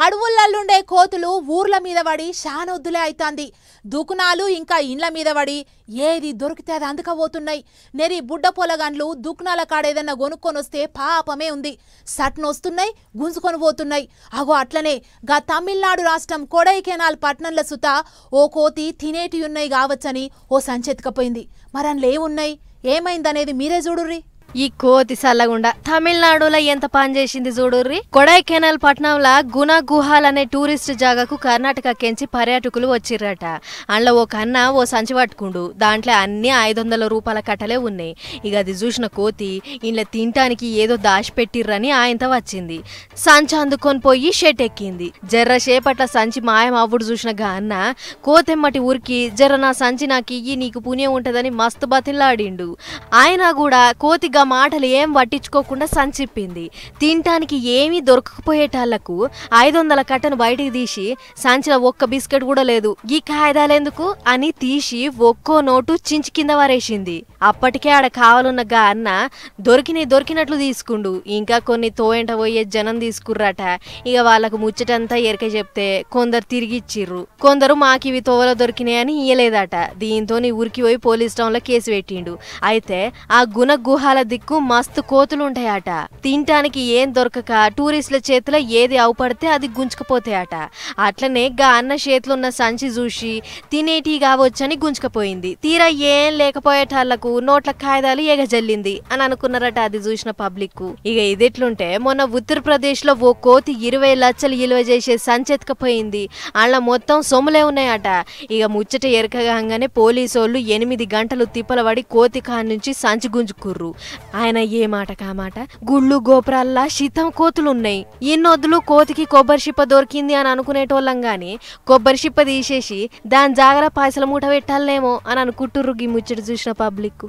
అడవులల్లుండే కోతులు ఊర్ల మీద పడి శానొద్దులే అయితాంది. దుకునాలు ఇంకా ఇండ్ల మీద పడి ఏది దొరికితే అది అందుకపోతున్నాయి. నెరి బుడ్డ పొలగండ్లు దుకునాల కాడేదన్నా కొనుక్కొనొస్తే పాపమే ఉంది. సట్నొస్తున్నాయి, గుంజుకొని పోతున్నాయి. అగో అట్లనే గా తమిళనాడు రాష్ట్రం కొడైకెనాల్ పట్టణంల సుత ఓ కోతి తినేటియున్నాయి కావచ్చని ఓ సంచెత్తుకపోయింది. మరన్లేమున్నాయి, ఏమైందనేది మీరే చూడుర్రి. ఈ కోతి సల్లగుండా తమిళనాడులో ఎంత పని చేసింది చూడుర్రి. కొడైకెనాల్ పట్నంలో గుణ గుహాల్ అనే టూరిస్ట్ జాగాకు కర్ణాటక కెంచి పర్యాటకులు వచ్చిర్రట. అందులో ఓ కన్న ఓ సంచి పట్టుకుండు. దాంట్లో అన్ని 500 రూపాయల కట్టలే ఉన్నాయి. ఇక అది చూసిన కోతి ఇంట్లో తినటానికి ఏదో దాచిపెట్టిర్రని ఆయనతో వచ్చింది. సంచి అందుకొని పోయి షెట్ ఎక్కింది. జర్ర సేపట్ల సంచి మాయం అవ్వుడు చూసిన గా అన్న కోతెమ్మటి ఊరికి జర్ర నా సంచి నాకు ఇయ్యి, నీకు పుణ్యం ఉంటదని మస్తు బతిలాడిండు. ఆయన కూడా కోతి మాటలు ఏం పట్టించుకోకుండా సంచిప్పింది. తినటానికి ఏమీ దొరకకపోయేటాళ్లకు 500 కట్టను బయటికి తీసి సంచిలో ఒక్క బిస్కెట్ కూడా లేదు, ఈ కాయిదాలెందుకు అని తీసి ఒక్కో నోటు చించి కింద వారేసింది. అప్పటికే ఆడ కావాలన్న గా అన్న దొరికినట్లు తీసుకుండు. ఇంకా కొన్ని తోయంట పోయే జనం తీసుకుర్రట. ఇక వాళ్ళకు ముచ్చటంతా ఎరక చెప్తే కొందరు తిరిగిచ్చిర్రు, కొందరు మాకివి తోవలో దొరికినాయని ఇయ్యలేదట. దీంతో ఊరికి పోయి పోలీస్ టౌన్ లో కేసు పెట్టిండు. అయితే ఆ గుణ గుహాల దిక్కు మస్తు కోతులుంటాయట. తినటానికి ఏం దొరకక టూరిస్టుల చేతిలో ఏది అవుపడితే అది గుంజుకపోతాయట. అట్లనే గా అన్న చేతిలున్న సంచి చూసి తినేటి కావచ్చని గుంజుకపోయింది. తీరా ఏం లేకపోయేటాళ్లకు నోట్ల కాయిదాలు ఎగజల్లింది అని అనుకున్నారట అది చూసిన పబ్లిక్. ఇక ఇదిట్లుంటే మొన్న ఉత్తరప్రదేశ్ లో ఓ కోతి 20 లక్షలు విలువ చేసే సంచెత్తుకపోయింది. అలా మొత్తం సొమ్ములే ఉన్నాయట. ఇక ముచ్చట ఎరకగానే పోలీసోళ్లు 8 గంటలు తిప్పలబడి కోతి కాని నుంచి సంచి గుంజుకుర్రు. ఆయన ఏ మాట కామాట గుళ్ళు గోపురాల్లా శీతం కోతులున్నాయి. ఇన్నొద్దులు కోతికి కొబ్బరి చిప్ప దొరికింది అని అనుకునేటోళ్ళం గాని కొబ్బరి చిప్ప తీసేసి దాని జాగర పైసల మూట పెట్టాలనేమో అని అనుకుంటుర్రు ఈ ముచ్చట చూసిన పబ్లిక్.